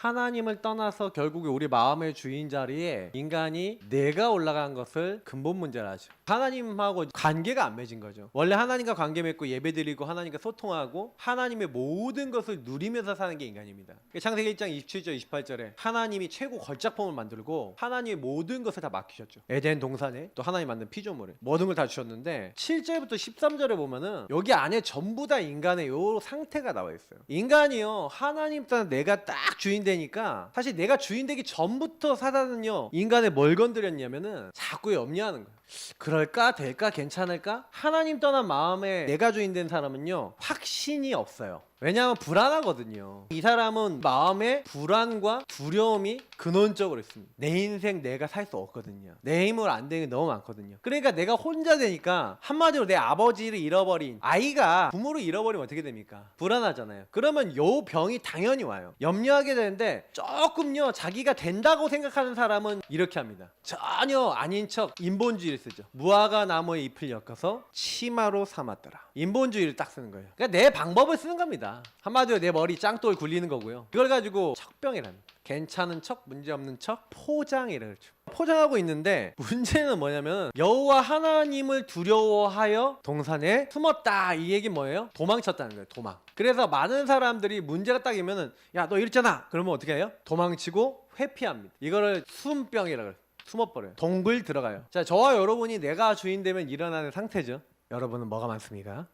하나님을 떠나서 결국에 우리 마음의 주인 자리에 인간이 내가 올라간 것을 근본 문제를 하죠. 하나님하고 관계가 안 맺은 거죠. 원래 하나님과 관계 맺고 예배드리고 하나님과 소통하고 하나님의 모든 것을 누리면서 사는 게 인간입니다. 창세기 1장 27절 28절에 하나님이 최고 걸작품을 만들고 하나님의 모든 것을 다 맡기셨죠. 에덴 동산에 또 하나님 만든 피조물에 모든 걸 다 주셨는데 7절부터 13절에 보면은 여기 안에 전부 다 인간의 요 상태가 나와 있어요. 인간이요 하나님 떠나 내가 딱 주인 되니까 사실 내가 주인 되기 전부터 사단은요 인간을 뭘 건드렸냐면은 자꾸 염려하는 거예요. 그럴까? 될까? 괜찮을까? 하나님 떠난 마음에 내가 주인 된 사람은요 확신이 없어요. 왜냐하면 불안하거든요. 이 사람은 마음에 불안과 두려움이 근원적으로 있습니다. 내 인생 내가 살 수 없거든요. 내 힘으로 안 되는 게 너무 많거든요. 그러니까 내가 혼자 되니까 한마디로 내 아버지를 잃어버린 아이가 부모를 잃어버리면 어떻게 됩니까? 불안하잖아요. 그러면 요 병이 당연히 와요. 염려하게 되는데 조금요 자기가 된다고 생각하는 사람은 이렇게 합니다. 전혀 아닌 척 인본주의를 쓰죠. 무화과 나무의 잎을 엮어서 치마로 삼았더라. 인본주의를 딱 쓰는 거예요. 그러니까 내 방법을 쓰는 겁니다. 한마디로 내 머리 짱돌 굴리는 거고요. 그걸 가지고 척병이라는 괜찮은 척, 문제없는 척, 포장이라 그러죠. 포장하고 있는데 문제는 뭐냐면 여호와 하나님을 두려워하여 동산에 숨었다. 이 얘기는 뭐예요? 도망쳤다는 거예요. 도망. 그래서 많은 사람들이 문제가 딱이면은 야 너 이랬잖아. 그러면 어떻게 해요? 도망치고 회피합니다. 이거를 숨병이라 그래요. 숨어버려요. 동굴 들어가요. 자, 저와 여러분이 내가 주인 되면 일어나는 상태죠. 여러분은 뭐가 많습니까?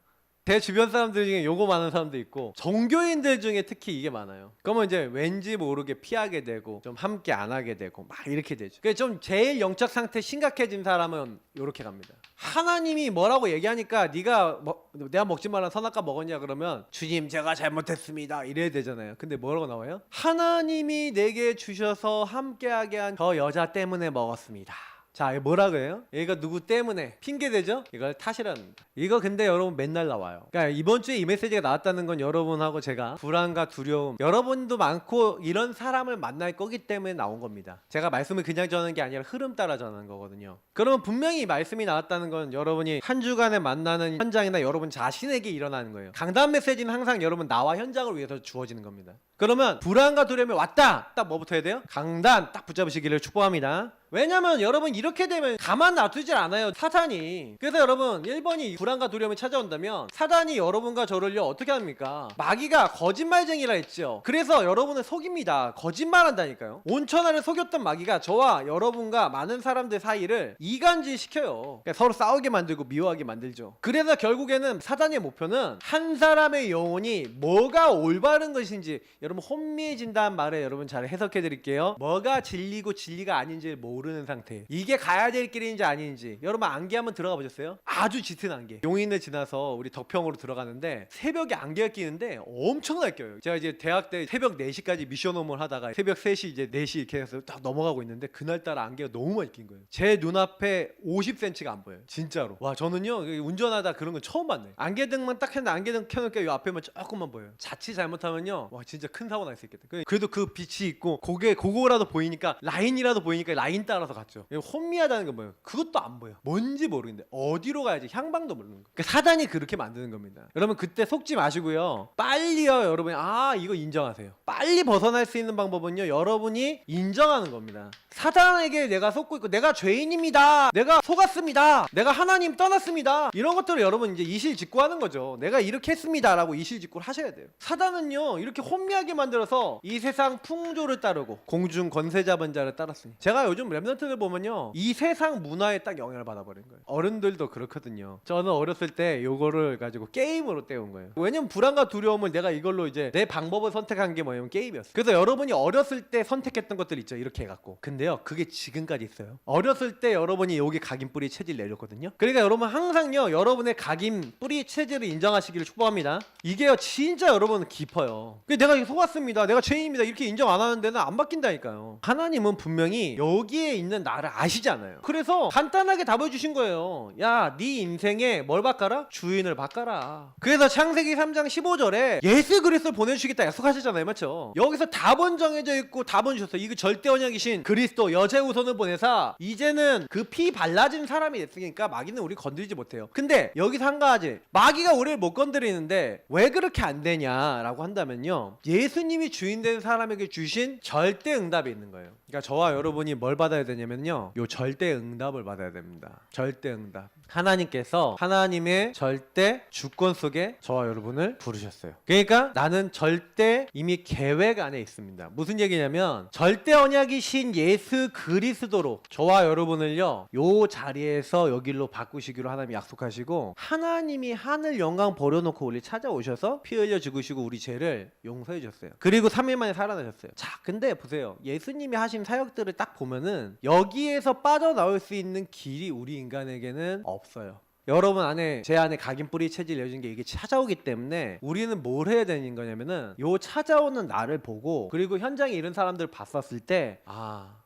제 주변 사람들 중에 요거 많은 사람도 있고 종교인들 중에 특히 이게 많아요. 그러면 이제 왠지 모르게 피하게 되고 좀 함께 안 하게 되고 막 이렇게 되죠. 그래서 좀 제일 영적 상태 심각해진 사람은 요렇게 갑니다. 하나님이 뭐라고 얘기하니까 네가 내가 먹지 말라 선악과 먹었냐 그러면 주님 제가 잘못했습니다 이래야 되잖아요. 근데 뭐라고 나와요? 하나님이 내게 주셔서 함께하게 한 저 여자 때문에 먹었습니다. 자, 이거 뭐라 그래요? 얘가 누구 때문에 핑계대죠? 이걸 탓이라는 겁니다. 이거 근데 여러분 맨날 나와요. 그러니까 이번 주에 이 메시지가 나왔다는 건 여러분하고 제가 불안과 두려움 여러분도 많고 이런 사람을 만날 거기 때문에 나온 겁니다. 제가 말씀을 그냥 전하는 게 아니라 흐름 따라 전하는 거거든요. 그러면 분명히 이 말씀이 나왔다는 건 여러분이 한 주간에 만나는 현장이나 여러분 자신에게 일어나는 거예요. 강단 메시지는 항상 여러분 나와 현장을 위해서 주어지는 겁니다. 그러면 불안과 두려움이 왔다! 딱 뭐부터 해야 돼요? 강단 딱 붙잡으시기를 축복합니다. 왜냐면 여러분 이렇게 되면 가만 놔두질 않아요 사탄이. 그래서 여러분 1번이 불안과 두려움이 찾아온다면 사단이 여러분과 저를요 어떻게 합니까? 마귀가 거짓말쟁이라 했죠. 그래서 여러분을 속입니다. 거짓말한다니까요. 온천하를 속였던 마귀가 저와 여러분과 많은 사람들 사이를 이간질 시켜요. 그러니까 서로 싸우게 만들고 미워하게 만들죠. 그래서 결국에는 사단의 목표는 한 사람의 영혼이 뭐가 올바른 것인지 여러분 혼미해진다는 말에 여러분 잘 해석해 드릴게요. 뭐가 진리고 진리가 아닌지를 모르는 상태. 이게 가야 될 길인지 아닌지. 여러분 안개 한번 들어가 보셨어요? 아주 짙은 안개. 용인을 지나서 우리 덕평으로 들어가는데 새벽에 안개가 끼는데 엄청나게 껴요. 제가 이제 대학 때 새벽 4시까지 미션홈을 하다가 새벽 3시 이제 4시 이렇게 해서 딱 넘어가고 있는데 그날따라 안개가 너무 많이 낀 거예요. 제 눈앞에 50cm가 안 보여요. 진짜로. 와 저는요 운전하다 그런 건 처음 봤네. 안개등만 딱 했는데 안개등 켜놓을게요. 요 앞에만 조금만 보여요. 자칫 잘못하면요 와 진짜 큰 사고 날 수 있겠다. 그래도 그 빛이 있고 그거라도 보이니까 라인이라도 보이니까 라인 따라서 갔죠. 혼미하다는 건 뭐예요? 그것도 안 보여. 뭔지 모르는데 어디로 가야지 향방도 모르는 거. 그러니까 사단이 그렇게 만드는 겁니다. 여러분 그때 속지 마시고요. 빨리요 여러분이 이거 인정하세요. 빨리 벗어날 수 있는 방법은요 여러분이 인정하는 겁니다. 사단에게 내가 속고 있고 내가 죄인입니다. 내가 속았습니다. 내가 하나님 떠났습니다. 이런 것들을 여러분 이제 이실직고하는 거죠. 내가 이렇게 했습니다 라고 이실직고를 하셔야 돼요. 사단은요 이렇게 혼미하게 만들어서 이 세상 풍조를 따르고 공중 권세 잡은 자를 따랐으니 제가 요즘 랩런트들 보면요 이 세상 문화에 딱 영향을 받아버린 거예요. 어른들도 그렇거든요. 저는 어렸을 때 요거를 가지고 게임으로 때운 거예요. 왜냐면 불안과 두려움을 내가 이걸로 이제 내 방법을 선택한 게 뭐냐면 게임이었어요. 그래서 여러분이 어렸을 때 선택했던 것들 있죠. 이렇게 해갖고. 근데요 그게 지금까지 있어요. 어렸을 때 여러분이 여기 각인 뿌리 체질 내렸거든요. 그러니까 여러분 항상요 여러분의 각인 뿌리 체질을 인정하시기를 축복합니다. 이게요 진짜 여러분 깊어요. 내가 속았습니다. 내가 죄인입니다. 이렇게 인정 안 하는 데는 안 바뀐다니까요. 하나님은 분명히 여기에 있는 나를 아시잖아요. 그래서 간단하게 답을 주신 거예요. 야, 네 인생에 뭘 바꿔라? 주인을 바꿔라. 그래서 창세기 3장 15절에 예수 그리스도를 보내주시겠다 약속하셨잖아요. 맞죠? 여기서 답은 정해져 있고 답은 주셨어요. 이거 절대 언약이신 그리스도 또 여자의 후손을 보내사 이제는 그 피 발라진 사람이 됐으니까 마귀는 우리 건드리지 못해요. 근데 여기서 한 가지, 마귀가 우리를 못 건드리는데 왜 그렇게 안 되냐라고 한다면요, 예수님이 주인 된 사람에게 주신 절대 응답이 있는 거예요. 그러니까 저와 여러분이 뭘 받아야 되냐면요, 요 절대 응답을 받아야 됩니다. 절대 응답. 하나님께서 하나님의 절대 주권 속에 저와 여러분을 부르셨어요. 그러니까 나는 절대 이미 계획 안에 있습니다. 무슨 얘기냐면 절대 언약이신 예수 그리스도로 저와 여러분을요, 요 자리에서 여길로 바꾸시기로 하나님이 약속하시고, 하나님이 하늘 영광 버려놓고 우리 찾아오셔서 피 흘려 죽으시고 우리 죄를 용서해 주셨어요. 그리고 3일 만에 살아나셨어요. 자, 근데 보세요. 예수님이 하신 사역들을 딱 보면은 여기에서 빠져나올 수 있는 길이 우리 인간에게는 없어요. 여러분 안에, 제 안에 각인 뿌리 체질 여진 게 이게 찾아오기 때문에 우리는 뭘 해야 되는 거냐면은 요 찾아오는 나를 보고, 그리고 현장에 이런 사람들을 봤었을 때,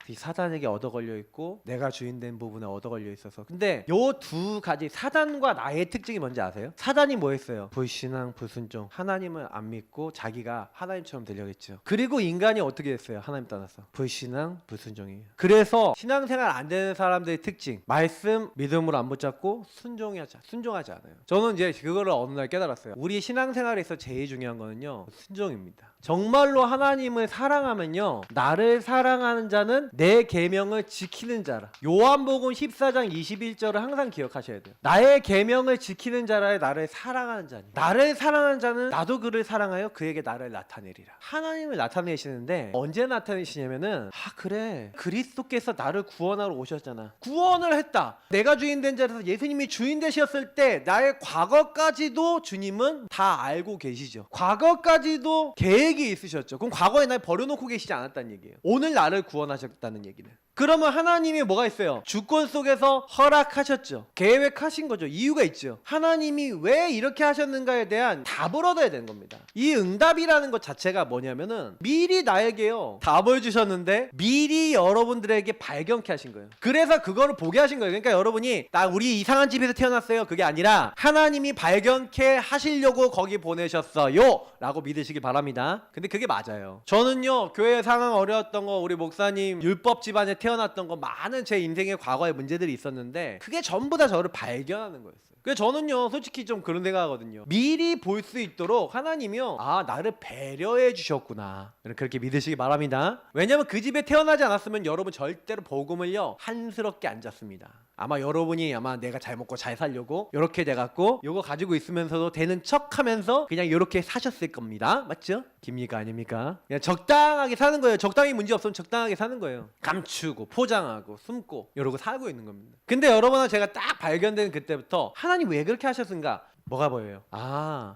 이 사단에게 얻어 걸려 있고 내가 주인된 부분에 얻어 걸려 있어서. 근데 요 두 가지, 사단과 나의 특징이 뭔지 아세요? 사단이 뭐 했어요? 불신앙, 불순종, 하나님을 안 믿고 자기가 하나님처럼 되려겠죠. 그리고 인간이 어떻게 했어요? 하나님 떠나서 불신앙, 불순종이에요. 그래서 신앙생활 안 되는 사람들의 특징, 말씀 믿음으로 안 붙잡고 순종하지 않아요. 저는 이제 그거를 어느 날 깨달았어요. 우리 신앙생활에서 제일 중요한 거는요, 순종입니다. 정말로 하나님을 사랑하면요, 나를 사랑하는 자는 내 계명을 지키는 자라. 요한복음 14장 21절을 항상 기억하셔야 돼요. 나의 계명을 지키는 자라. 나를 사랑하는 자니, 나를 사랑하는 자는 나도 그를 사랑하여 그에게 나를 나타내리라. 하나님을 나타내시는데 언제 나타내시냐면은, 그래, 그리스도께서 나를 구원하러 오셨잖아. 구원을 했다. 내가 주인 된 자리에서 예수님이 주인 되셨을 때 나의 과거까지도 주님은 다 알고 계시죠. 과거까지도 계획이 있으셨죠. 그럼 과거에 날 버려놓고 계시지 않았다는 얘기예요. 오늘 나를 구원하셨다는 얘기는. 그러면 하나님이 뭐가 있어요? 주권 속에서 허락하셨죠. 계획하신 거죠. 이유가 있죠. 하나님이 왜 이렇게 하셨는가에 대한 답을 얻어야 되는 겁니다. 이 응답이라는 것 자체가 뭐냐면은, 미리 나에게요 답을 주셨는데 미리 여러분들에게 발견케 하신 거예요. 그래서 그거를 보게 하신 거예요. 그러니까 여러분이 우리 이상한 집에서 태어났어요, 그게 아니라 하나님이 발견케 하시려고 거기 보내셨어요 라고 믿으시길 바랍니다. 근데 그게 맞아요. 저는요, 교회 상황 어려웠던 거, 우리 목사님 율법 집안에 태어났던 거, 많은 제 인생의 과거의 문제들이 있었는데 그게 전부 다 저를 발견하는 거였어요. 그래서 저는요, 솔직히 좀 그런 생각하거든요. 미리 볼 수 있도록 하나님이요, 나를 배려해 주셨구나, 그렇게 믿으시기 바랍니다. 왜냐면 그 집에 태어나지 않았으면 여러분 절대로 복음을요 한스럽게 안 잤습니다. 아마 여러분이 내가 잘 먹고 잘 살려고 요렇게 돼갖고 요거 가지고 있으면서도 되는 척하면서 그냥 요렇게 사셨을 겁니다. 맞죠? 깁니까 아닙니까? 그냥 적당하게 사는 거예요. 적당히 문제 없으면 적당하게 사는 거예요. 감추고 포장하고 숨고 이러고 살고 있는 겁니다. 근데 여러분은 제가 딱 발견된 그때부터 하나님 왜 그렇게 하셨는가? 뭐가 보여요?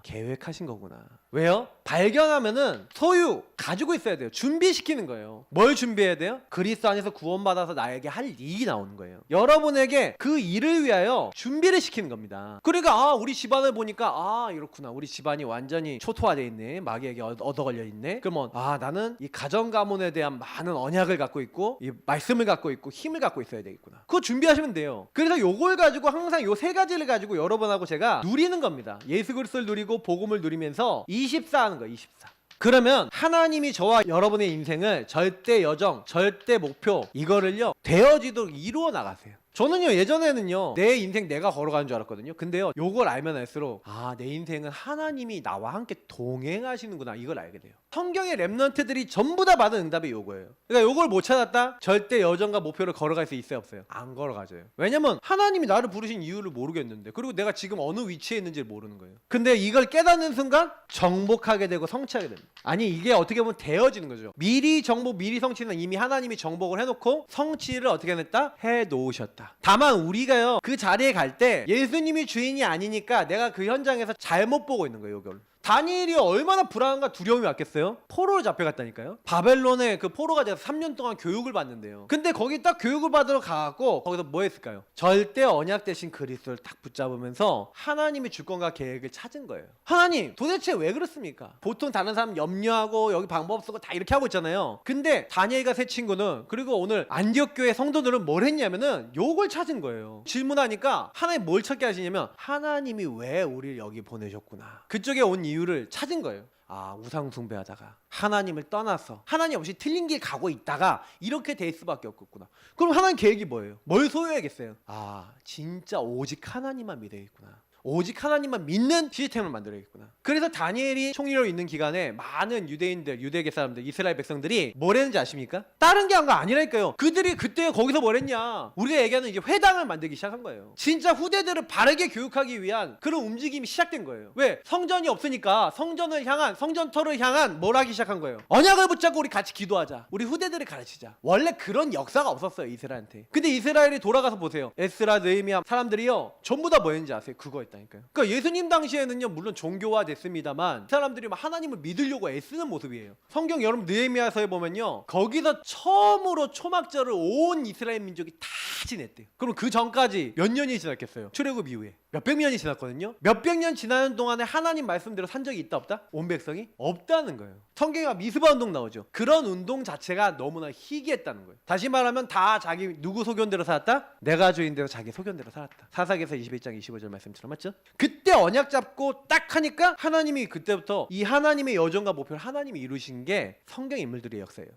계획하신 거구나. 왜요? 발견하면은 소유 가지고 있어야 돼요. 준비시키는 거예요. 뭘 준비해야 돼요? 그리스도 안에서 구원받아서 나에게 할 일이 나오는 거예요. 여러분에게 그 일을 위하여 준비를 시키는 겁니다. 그러니까 우리 집안을 보니까 이렇구나, 우리 집안이 완전히 초토화되어 있네, 마귀에게 얻어 걸려 있네. 그러면 나는 이 가정 가문에 대한 많은 언약을 갖고 있고 이 말씀을 갖고 있고 힘을 갖고 있어야 되겠구나. 그거 준비하시면 돼요. 그래서 요걸 가지고 항상 요 세 가지를 가지고 여러분하고 제가 누리는 겁니다. 예수 그리스도를 누리고 복음을 누리면서 24 하는 거예요. 24. 그러면 하나님이 저와 여러분의 인생을 절대 여정, 절대 목표, 이거를요 되어지도록 이루어 나가세요. 저는요, 예전에는요 내 인생 내가 걸어가는 줄 알았거든요. 근데요, 요걸 알면 알수록 내 인생은 하나님이 나와 함께 동행하시는구나, 이걸 알게 돼요. 성경의 렘넌트들이 전부 다 받은 응답이 요거예요. 그러니까 요걸 못 찾았다? 절대 여정과 목표를 걸어갈 수 있어요, 없어요? 안 걸어가져요. 왜냐면 하나님이 나를 부르신 이유를 모르겠는데, 그리고 내가 지금 어느 위치에 있는지를 모르는 거예요. 근데 이걸 깨닫는 순간 정복하게 되고 성취하게 됩니다. 아니, 이게 어떻게 보면 되어지는 거죠. 미리 정복, 미리 성취는 이미 하나님이 정복을 해놓고 성취를 어떻게 했다? 해놓으셨다. 다만 우리가요, 그 자리에 갈 때 예수님이 주인이 아니니까 내가 그 현장에서 잘못 보고 있는 거예요. 이걸 다니엘이 얼마나 불안과 두려움이 왔겠어요? 포로로 잡혀갔다니까요. 바벨론에 그 포로가 돼서 3년 동안 교육을 받는데요. 근데 거기 딱 교육을 받으러 가갖고 거기서 뭐 했을까요? 절대 언약 대신 그리스도를 딱 붙잡으면서 하나님의 주권과 계획을 찾은 거예요. 하나님 도대체 왜 그렇습니까? 보통 다른 사람 염려하고 여기 방법 쓰고 다 이렇게 하고 있잖아요. 근데 다니엘과 세 친구는, 그리고 오늘 안디옥 교회 성도들은 뭘 했냐면은 요걸 찾은 거예요. 질문하니까 하나님 뭘 찾게 하시냐면, 하나님이 왜 우리를 여기 보내셨구나, 그쪽에 온 이유를 찾은 거예요. 우상 숭배하다가 하나님을 떠나서 하나님 없이 틀린 길 가고 있다가 이렇게 될 수밖에 없겠구나. 그럼 하나님 계획이 뭐예요? 뭘 소유해야겠어요? 진짜 오직 하나님만 믿어야겠구나. 오직 하나님만 믿는 시스템을 만들어야겠구나. 그래서 다니엘이 총리로 있는 기간에 많은 유대인들, 유대계 사람들, 이스라엘 백성들이 뭘 했는지 아십니까? 다른 게 한 거 아니라니까요. 그들이 그때 거기서 뭘 했냐? 우리가 얘기하는 이제 회당을 만들기 시작한 거예요. 진짜 후대들을 바르게 교육하기 위한 그런 움직임이 시작된 거예요. 왜? 성전이 없으니까 성전터를 향한 뭘 하기 시작한 거예요. 언약을 붙잡고 우리 같이 기도하자. 우리 후대들을 가르치자. 원래 그런 역사가 없었어요, 이스라엘한테. 근데 이스라엘이 돌아가서 보세요. 에스라, 느헤미야 사람들이요, 전부 다 뭐 했는지 아세요? 그거 했다니까요. 그러니까 예수님 당시에는요, 물론 종교화 됐습니다만 사람들이 막 하나님을 믿으려고 애쓰는 모습이에요. 성경 여러분 느헤미야서에 보면요, 거기서 처음으로 초막절을 온 이스라엘 민족이 다 지냈대요. 그럼 그 전까지 몇 년이 지났겠어요? 출애굽 이후에 몇백 년이 지났거든요. 몇백 년 지나는 동안에 하나님 말씀대로 산 적이 있다 없다? 온 백성이? 없다는 거예요. 성경에 막 미스바 운동 나오죠. 그런 운동 자체가 너무나 희귀했다는 거예요. 다시 말하면 다 자기 누구 소견대로 살았다? 내가 주인대로 자기 소견대로 살았다. 사사기서 21장 25절 말씀처럼, 맞죠? 그때 언약 잡고 딱 하니까 하나님이 그때부터 이 하나님의 여정과 목표를 하나님이 이루신 게 성경 인물들의 역사예요.